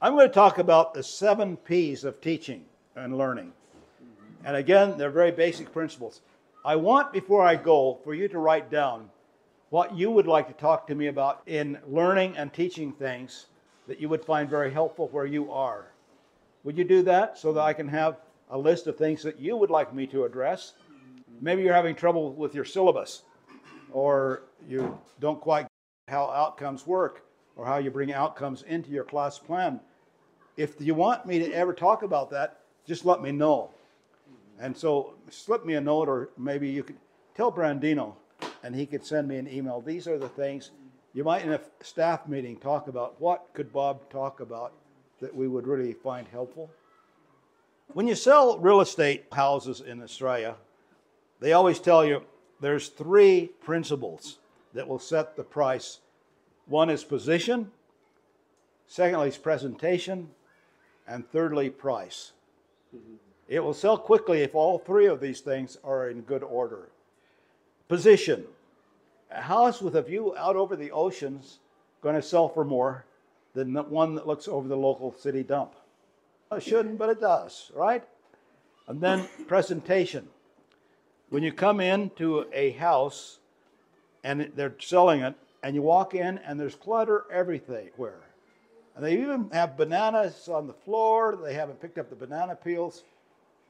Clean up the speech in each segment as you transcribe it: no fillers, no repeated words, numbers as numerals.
I'm going to talk about the 7 P's of teaching and learning. And again, they're very basic principles. I want, before I go, for you to write down what you would like to talk to me about in learning and teaching things that you would find very helpful where you are. Would you do that so that I can have a list of things that you would like me to address? Maybe you're having trouble with your syllabus, or you don't quite get how outcomes work, or how you bring outcomes into your class plan. If you want me to ever talk about that, just let me know. And so slip me a note, or maybe you could tell Brandino, and he could send me an email. These are the things you might in a staff meeting talk about. What could Bob talk about that we would really find helpful? When you sell real estate houses in Australia, they always tell you there's 3 principles that will set the price. One is position, secondly is presentation, and thirdly, price. It will sell quickly if all 3 of these things are in good order. Position. A house with a view out over the ocean's going to sell for more than the one that looks over the local city dump. It shouldn't, but it does, right? And then presentation. When you come into a house and they're selling it, and you walk in and there's clutter everywhere. And they even have bananas on the floor. They haven't picked up the banana peels.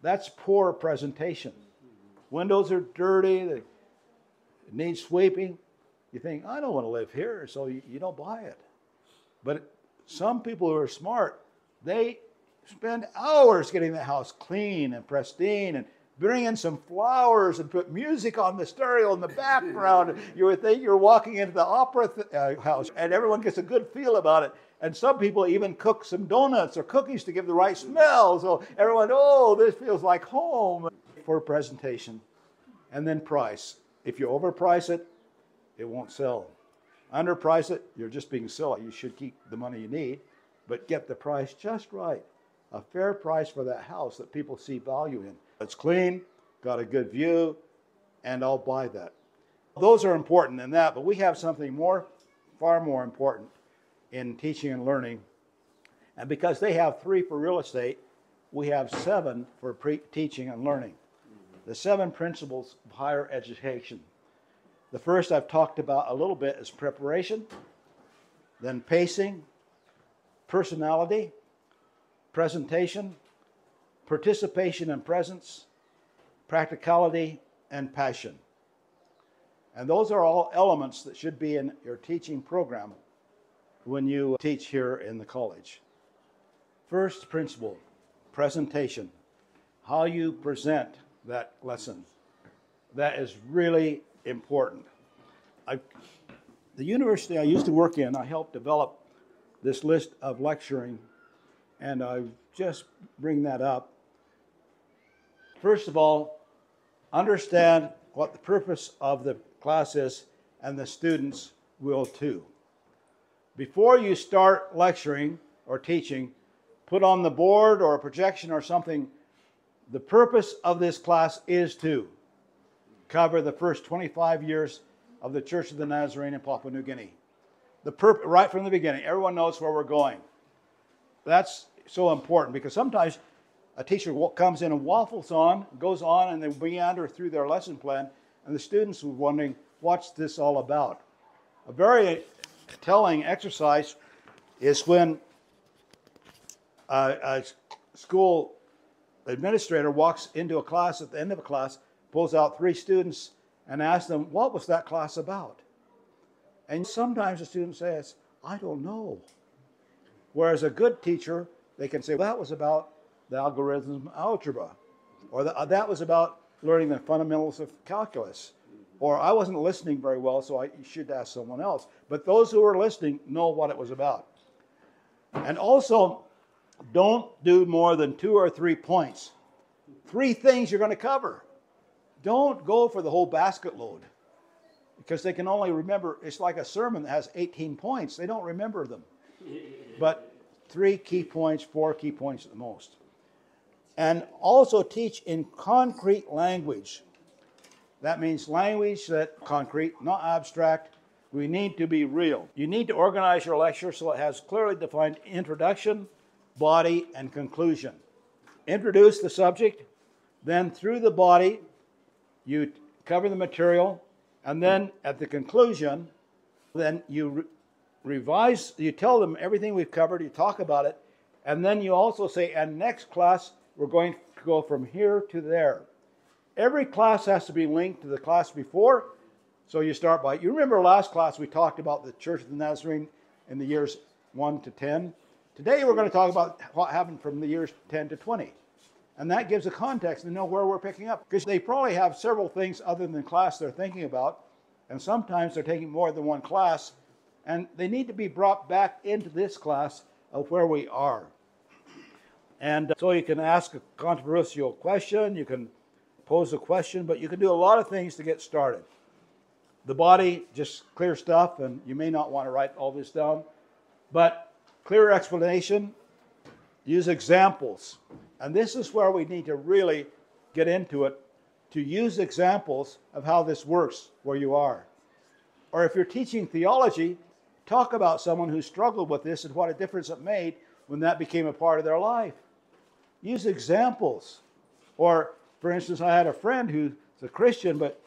That's poor presentation. Windows are dirty. It needs sweeping. You think, I don't want to live here, so you don't buy it. But some people who are smart, they spend hours getting the house clean and pristine and bring in some flowers and put music on the stereo in the background. You would think you're walking into the opera house, and everyone gets a good feel about it. And some people even cook some donuts or cookies to give the right smell. So everyone, oh, this feels like home. For presentation. And then price. If you overprice it, it won't sell. Underprice it, you're just being silly. You should keep the money you need, but get the price just right. A fair price for that house that people see value in. It's clean, got a good view, and I'll buy that. Those are important in that, but we have something more, far more important in teaching and learning. And because they have 3 for real estate, we have 7 for teaching and learning. The 7 principles of higher education. The first I've talked about a little bit is preparation, then pacing, personality, presentation, participation and presence, practicality, and passion. And those are all elements that should be in your teaching program when you teach here in the college. First principle, presentation. How you present that lesson. That is really important. The university I used to work in, I helped develop this list of lecturing, and I just bring that up. First of all, understand what the purpose of the class is, and the students will too. Before you start lecturing or teaching, put on the board or a projection or something, the purpose of this class is to cover the first 25 years of the Church of the Nazarene in Papua New Guinea. Right from the beginning, everyone knows where we're going. That's so important because sometimes a teacher comes in and waffles on, goes on, and they meander through their lesson plan, and the students were wondering, what's this all about? A very telling exercise is when a school administrator walks into a class at the end of a class, pulls out 3 students, and asks them, what was that class about? And sometimes the student says, I don't know. Whereas a good teacher, they can say, that was about the algorithm algebra, or that was about learning the fundamentals of calculus, or I wasn't listening very well, so you should ask someone else. But those who are listening know what it was about. And also, don't do more than 2 or 3 points. 3 things you're going to cover. Don't go for the whole basket load, because they can only remember, it's like a sermon that has 18 points. They don't remember them. But 3 key points, 4 key points at the most. And also teach in concrete language. That means language that's concrete, not abstract. We need to be real. You need to organize your lecture so it has clearly defined introduction, body, and conclusion. Introduce the subject, then through the body, you cover the material, and then at the conclusion, then you revise, you tell them everything we've covered, you talk about it, and then you also say, and next class, we're going to go from here to there. Every class has to be linked to the class before, so you start by, you remember last class we talked about the Church of the Nazarene in the years 1 to 10. Today we're going to talk about what happened from the years 10 to 20. And that gives a context to know where we're picking up. Because they probably have several things other than class they're thinking about. And sometimes they're taking more than one class. And they need to be brought back into this class of where we are. And so you can ask a controversial question. You can pose a question. But you can do a lot of things to get started. The body, just clear stuff. And you may not want to write all this down. But clear explanation. Use examples. And this is where we need to really get into it, to use examples of how this works where you are. Or if you're teaching theology, talk about someone who struggled with this and what a difference it made when that became a part of their life. Use examples. Or, for instance, I had a friend who's a Christian, but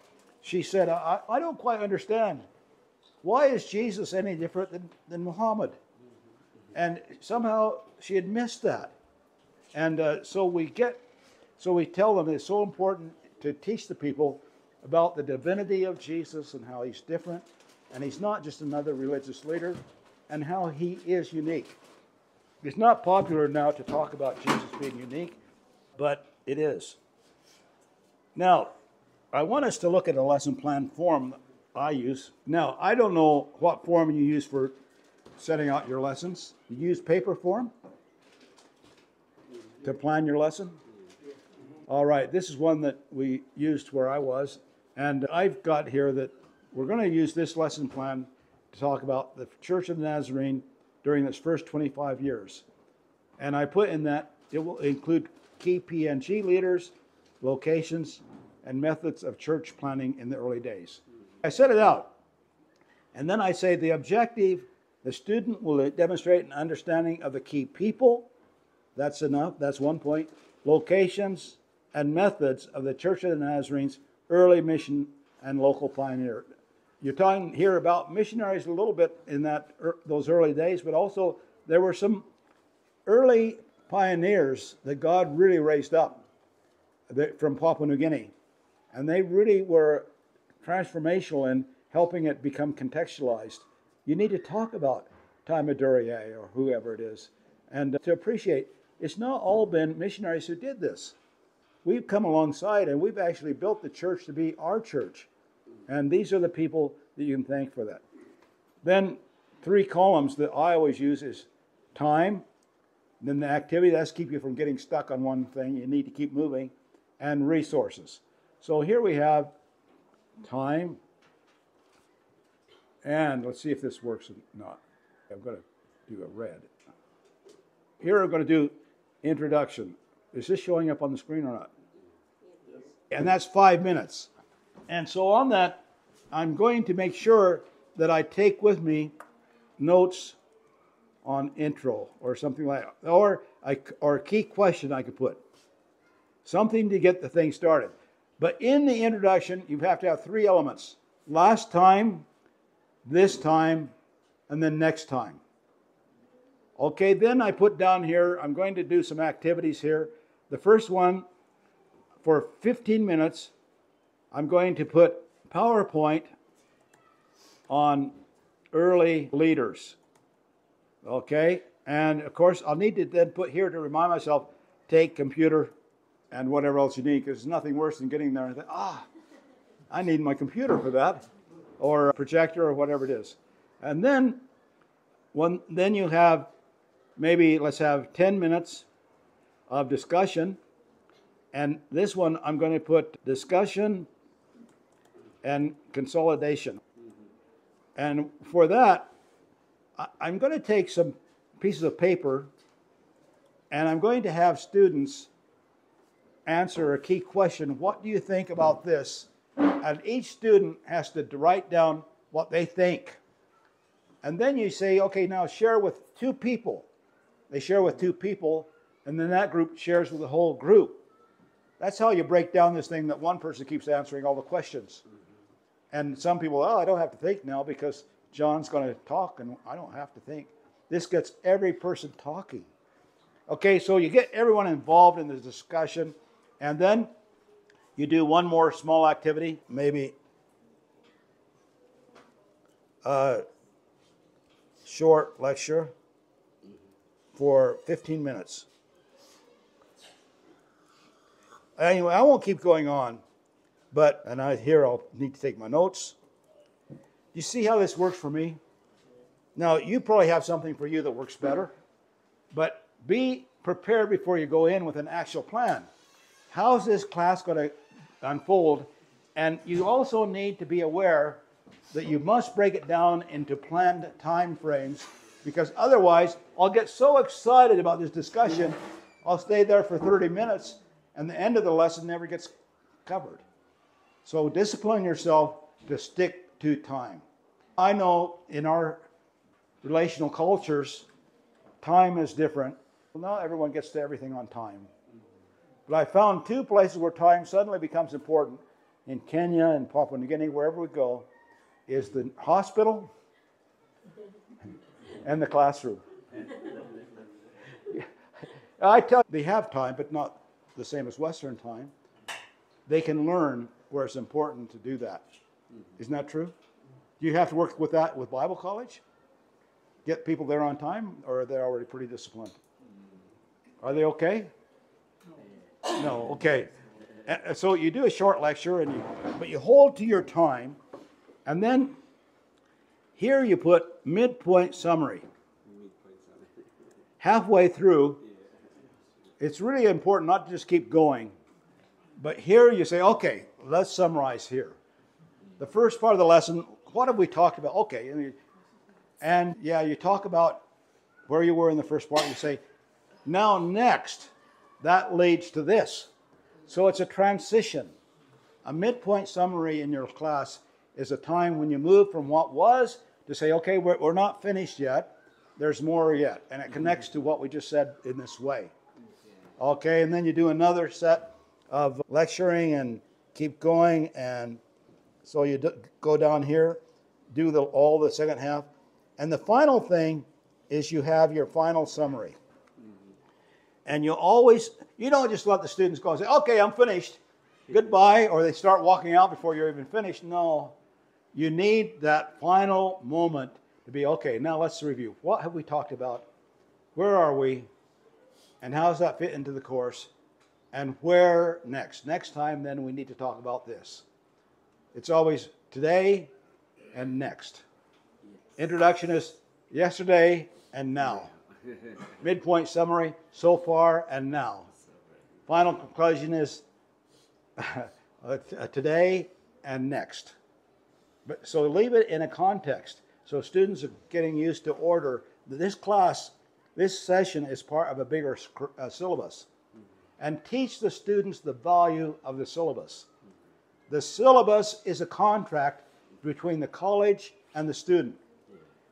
she said, I don't quite understand. Why is Jesus any different than Muhammad? And somehow she had missed that. And so we tell them it's so important to teach the people about the divinity of Jesus and how he's different. And he's not just another religious leader, and how he is unique. It's not popular now to talk about Jesus being unique, but it is. Now, I want us to look at a lesson plan form I use. Now, I don't know what form you use for setting out your lessons. You use paper form to plan your lesson? All right, this is one that we used where I was. And I've got here that we're going to use this lesson plan to talk about the Church of the Nazarene during its first 25 years. And I put in that it will include key PNG leaders, locations, and methods of church planning in the early days. I set it out. And then I say the objective, the student will demonstrate an understanding of the key people. That's enough. That's one point. Locations and methods of the Church of the Nazarene's early mission and local pioneer. You're talking here about missionaries a little bit in those early days, but also there were some early pioneers that God really raised up from Papua New Guinea. And they really were transformational in helping it become contextualized. You need to talk about Time Duryea or whoever it is, and to appreciate it's not all been missionaries who did this. We've come alongside and we've actually built the church to be our church. And these are the people that you can thank for that. Then 3 columns that I always use is time, then the activity, that's keep you from getting stuck on one thing. You need to keep moving, and resources. So here we have time, and let's see if this works or not. I'm going to do a red. Here I'm going to do introduction. Is this showing up on the screen or not? Yes. And that's 5 minutes. And so on that, I'm going to make sure that I take with me notes on intro or something like that. Or a key question I could put. Something to get the thing started. But in the introduction, you have to have 3 elements. Last time, this time, and then next time. Okay, then I put down here, I'm going to do some activities here. The first one, for 15 minutes, I'm going to put PowerPoint on early leaders. Okay, and of course, I'll need to then put here to remind myself, take computer and whatever else you need, because there's nothing worse than getting there and think, I need my computer for that, or a projector or whatever it is. And then you have maybe, let's have 10 minutes of discussion. And this one, I'm going to put discussion and consolidation. And for that, I'm going to take some pieces of paper and I'm going to have students answer a key question. What do you think about this? And each student has to write down what they think. And then you say, okay, now share with 2 people they share with 2 people, and then that group shares with the whole group. That's how you break down this thing that one person keeps answering all the questions. And some people, I don't have to think now because John's going to talk and I don't have to think. This gets every person talking. Okay, so you get everyone involved in the discussion, and then you do one more small activity, maybe a short lecture for 15 minutes. Anyway, I won't keep going on, but, and I'll need to take my notes. You see how this works for me? Now, you probably have something for you that works better, but be prepared before you go in with an actual plan. How's this class going to unfold? And you also need to be aware that you must break it down into planned time frames, because otherwise I'll get so excited about this discussion, I'll stay there for 30 minutes, and the end of the lesson never gets covered. So discipline yourself to stick to time. I know in our relational cultures, time is different. Well, not everyone gets to everything on time. But I found 2 places where time suddenly becomes important, in Kenya and Papua New Guinea, wherever we go, is the hospital and the classroom. I tell you, they have time, but not the same as Western time. They can learn where it's important to do that. Isn't that true? Do you have to work with that with Bible college? Get people there on time, or are they already pretty disciplined? Are they okay? No, okay. So you do a short lecture, but you hold to your time, and then here you put midpoint summary. Halfway through, it's really important not to just keep going, but here you say, okay, let's summarize here. The first part of the lesson, what have we talked about? Okay, and yeah, you talk about where you were in the first part. You say, now next, that leads to this. So it's a transition. A midpoint summary in your class is a time when you move from what was to say, okay, we're not finished yet. There's more yet. And it connects to what we just said in this way. Okay, and then you do another set of lecturing and keep going. And so you go down here, do all the second half. And the final thing is you have your final summary. And you don't just let the students go and say, okay, I'm finished, goodbye, or they start walking out before you're even finished. No, you need that final moment to be, okay, now let's review. What have we talked about? Where are we? And how does that fit into the course? And where next? Next time, then, we need to talk about this. It's always today and next. Introduction is yesterday and now. Midpoint summary, so far and now. Final conclusion is today and next. So leave it in a context. So students are getting used to order. This class, this session is part of a bigger syllabus. And teach the students the value of the syllabus. The syllabus is a contract between the college and the student.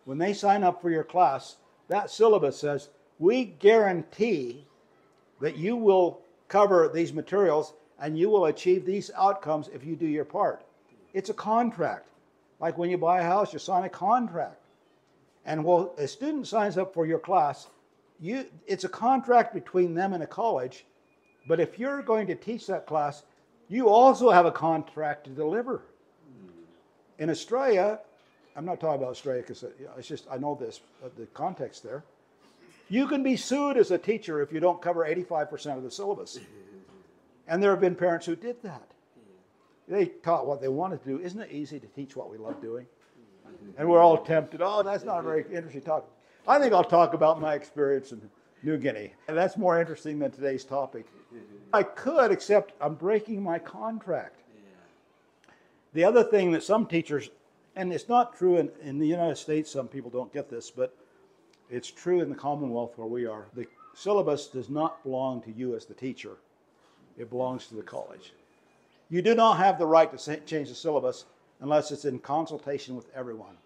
When they sign up for your class, that syllabus says, we guarantee that you will cover these materials and you will achieve these outcomes if you do your part. It's a contract. Like when you buy a house, you sign a contract. And when a student signs up for your class, it's a contract between them and a college. But if you're going to teach that class, you also have a contract to deliver. In Australia, I'm not talking about Australia because it's just, I know this, the context there. You can be sued as a teacher if you don't cover 85% of the syllabus. And there have been parents who did that. They taught what they wanted to do. Isn't it easy to teach what we love doing? And we're all tempted, that's not a very interesting talk. I think I'll talk about my experience in New Guinea. And that's more interesting than today's topic. I could, except I'm breaking my contract. The other thing that some teachers, and it's not true in the United States, some people don't get this, but it's true in the Commonwealth where we are. The syllabus does not belong to you as the teacher. It belongs to the college. You do not have the right to change the syllabus unless it's in consultation with everyone.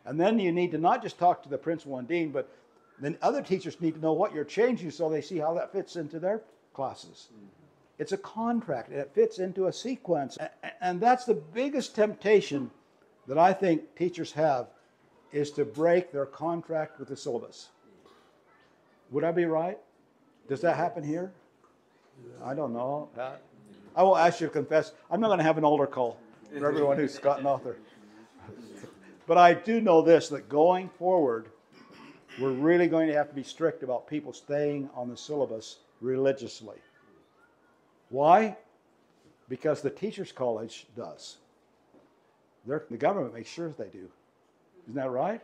And then you need to not just talk to the principal and dean, but Then other teachers need to know what you're changing so they see how that fits into their classes. It's a contract, and it fits into a sequence. And that's the biggest temptation that I think teachers have, is to break their contract with the syllabus. Would I be right? Does that happen here? I don't know. I will ask you to confess. I'm not going to have an altar call for everyone who's got an author. But I do know this, that going forward, we're really going to have to be strict about people staying on the syllabus religiously. Why? Because the Teachers College does. The government makes sure they do. Isn't that right?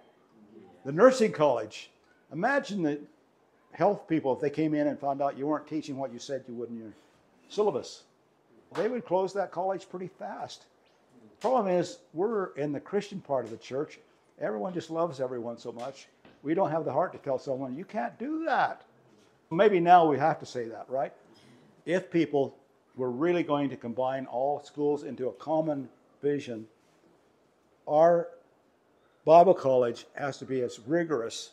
The nursing college. Imagine the health people, if they came in and found out you weren't teaching what you said you would in your syllabus. They would close that college pretty fast. The problem is, we're in the Christian part of the church. Everyone just loves everyone so much. We don't have the heart to tell someone, you can't do that. Maybe now we have to say that, right? If people were really going to combine all schools into a common vision, our Bible college has to be as rigorous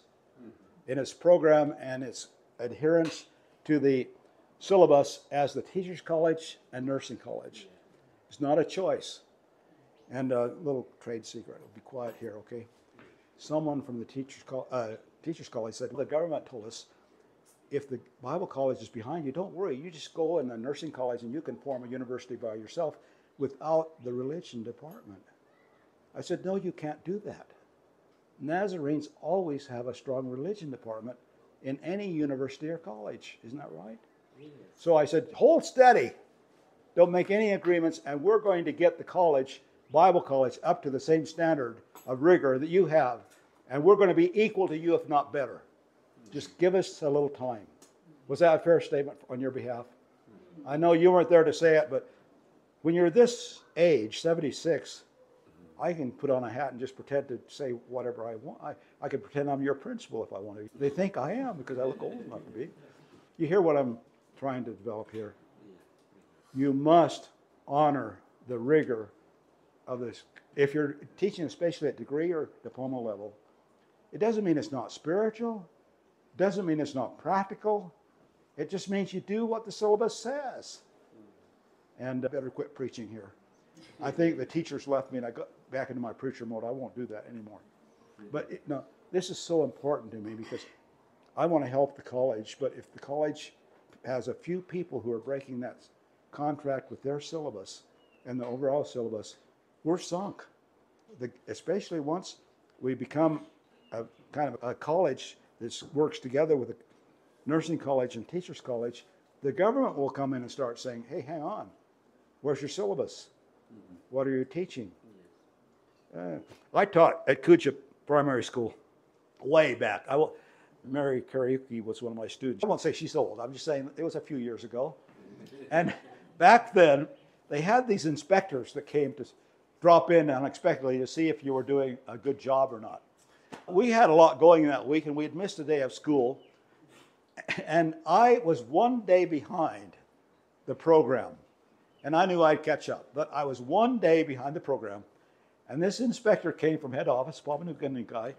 in its program and its adherence to the syllabus as the Teachers College and Nursing College. It's not a choice. And a little trade secret. I'll be quiet here, okay? Someone from the Teachers College said, the government told us, if the Bible college is behind you, don't worry. You just go in the nursing college and you can form a university by yourself without the religion department. I said, no, you can't do that. Nazarenes always have a strong religion department in any university or college. Isn't that right? Yes. So I said, hold steady. Don't make any agreements, and we're going to get the college, Bible college, up to the same standard of rigor that you have. And we're going to be equal to you, if not better. Just give us a little time. Was that a fair statement on your behalf? I know you weren't there to say it, but when you're this age, 76, I can put on a hat and just pretend to say whatever I want. I can pretend I'm your principal if I want to. They think I am because I look old enough to be. You hear what I'm trying to develop here? You must honor the rigor of this. If you're teaching, especially at degree or diploma level, it doesn't mean it's not spiritual. It doesn't mean it's not practical. It just means you do what the syllabus says. And I better quit preaching here. I think the teachers left me and I got back into my preacher mode. I won't do that anymore. But no, this is so important to me because I want to help the college. But if the college has a few people who are breaking that contract with their syllabus and the overall syllabus, we're sunk. Especially once we become a kind of a college that works together with a nursing college and teachers college, the government will come in and start saying, hey, hang on, where's your syllabus? What are you teaching? I taught at Kucha Primary School way back. Mary Kariuki was one of my students. I won't say she's old. I'm just saying it was a few years ago. And back then, they had these inspectors that came to drop in unexpectedly to see if you were doing a good job or not. We had a lot going that week, and we had missed a day of school. And I was one day behind the program. And I knew I'd catch up. But I was one day behind the program. And this inspector came from head office, Papua New Guinea guy.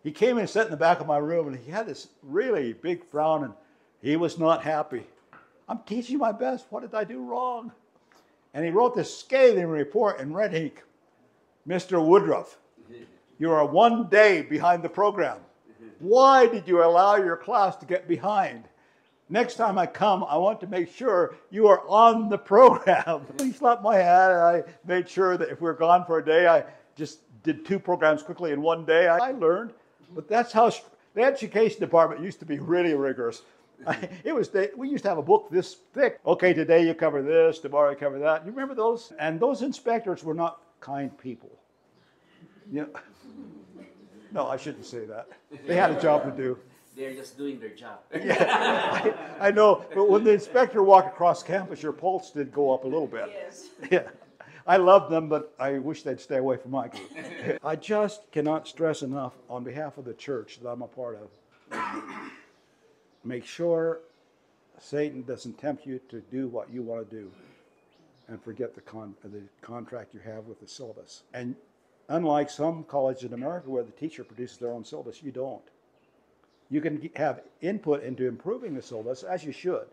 He came and sat in the back of my room, and he had this really big frown, and he was not happy. I'm teaching my best. What did I do wrong? And he wrote this scathing report in red ink. Mr. Woodruff, you are one day behind the program. Why did you allow your class to get behind? Next time I come, I want to make sure you are on the program. He slapped my hand, and I made sure that if we were gone for a day, I just did 2 programs quickly in one day. I learned, but that's how the education department used to be really rigorous. We used to have a book this thick. Okay, today you cover this, tomorrow you cover that. You remember those? And those inspectors were not kind people. No, I shouldn't say that. They had a job to do. They're just doing their job. Yeah, I know, but when the inspector walked across campus, your pulse did go up a little bit. Yes. Yeah, I love them, but I wish they'd stay away from my group. I just cannot stress enough on behalf of the church that I'm a part of. Make sure Satan doesn't tempt you to do what you want to do and forget the contract you have with the syllabus. And unlike some colleges in America where the teacher produces their own syllabus, you don't. You can have input into improving the syllabus, as you should.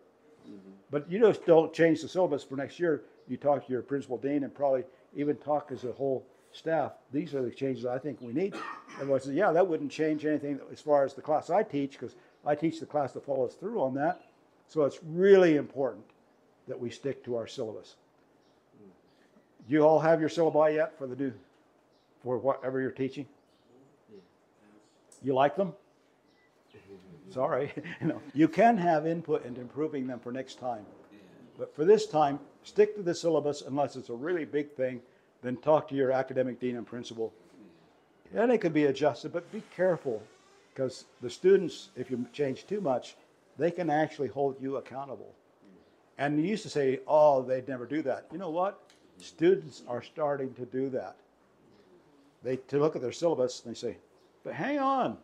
But you just don't change the syllabus for next year. You talk to your principal dean and probably even talk as a whole staff. These are the changes I think we need. Everyone says, yeah, that wouldn't change anything as far as the class I teach, because I teach the class that follows through on that. So it's really important that we stick to our syllabus. Do you all have your syllabi yet for whatever you're teaching? You like them? Sorry. You can have input into improving them for next time. But for this time, stick to the syllabus unless it's a really big thing. Then talk to your academic dean and principal. And it can be adjusted, but be careful, because the students, if you change too much, they can actually hold you accountable. And you used to say, oh, they'd never do that. You know what? Students are starting to do that. They look at their syllabus and they say, but hang on,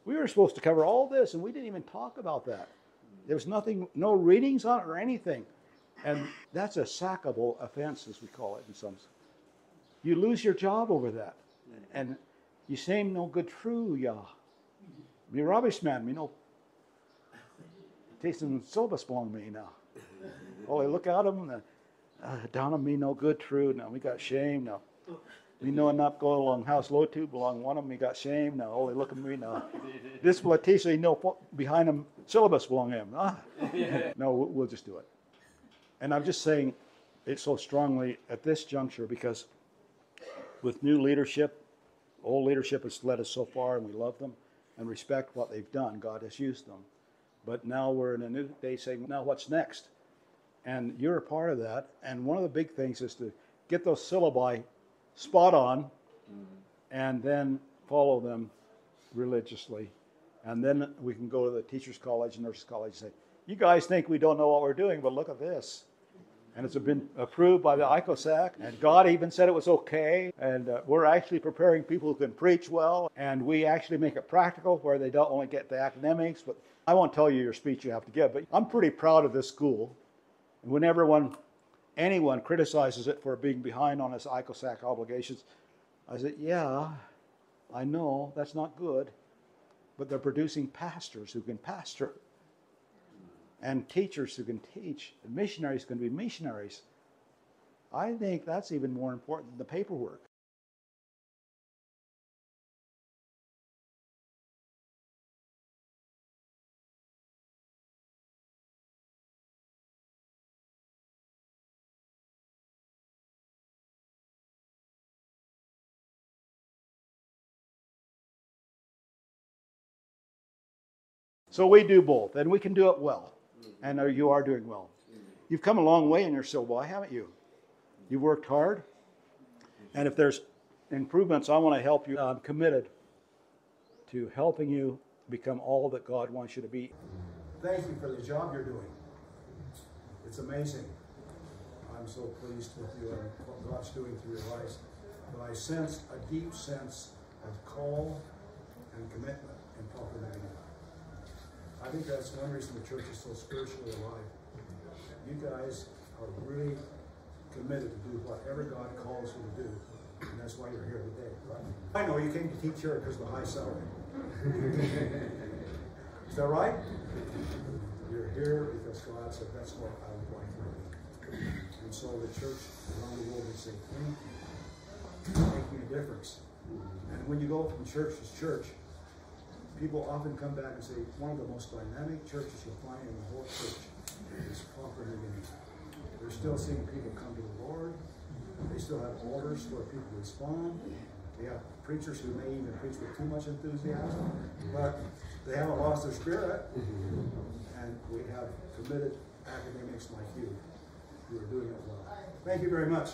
we were supposed to cover all this and we didn't even talk about that. There was nothing, no readings on it or anything. And that's a sackable offense, as we call it in some. You lose your job over that. And you say no good true, yeah. Me rubbish man, me no tasting syllabus belong me now. Oh, I look at them and down on me no good true. Now we got shame now. We know not go along house low to belong one of them. We got shame now. Oh, they look at me now. This will teach you know behind them syllabus belong him. No, we'll just do it. And I'm just saying it so strongly at this juncture because with new leadership, old leadership has led us so far, and we love them and respect what they've done. God has used them. But now we're in a new day saying, now what's next? And you're a part of that. And one of the big things is to get those syllabi spot on and then follow them religiously. And then we can go to the teachers' college and nurses' college and say, you guys think we don't know what we're doing, but look at this. And it's been approved by the ICOSAC, and God even said it was okay. And we're actually preparing people who can preach well, and we actually make it practical where they don't only get the academics, but I won't tell you your speech you have to give, but I'm pretty proud of this school. And whenever anyone criticizes it for being behind on its ICOSAC obligations, I said, yeah, I know, that's not good, but they're producing pastors who can pastor, and teachers who can teach, and missionaries who can be missionaries. I think that's even more important than the paperwork. So we do both, and we can do it well. And you are doing well. You've come a long way in your syllabi, haven't you? You've worked hard. And if there's improvements, I want to help you. I'm committed to helping you become all that God wants you to be. Thank you for the job you're doing. It's amazing. I'm so pleased with you and what God's doing through your lives. But I sense a deep sense of call and commitment in Papua New Guinea. I think that's one reason the church is so spiritually alive. You guys are really committed to do whatever God calls you to do, and that's why you're here today, right? I know you came to teach here because of the high salary. Is that right? You're here because God said that's what I would like for you. And so the church around the world would say, thank you. You're making a difference. And when you go from church to church, people often come back and say, one of the most dynamic churches you'll find in the whole church is Papua New Guinea. They're still seeing people come to the Lord. They still have altars where people respond. They have preachers who may even preach with too much enthusiasm, but they haven't lost their spirit. And we have committed academics like you who are doing it well. Thank you very much.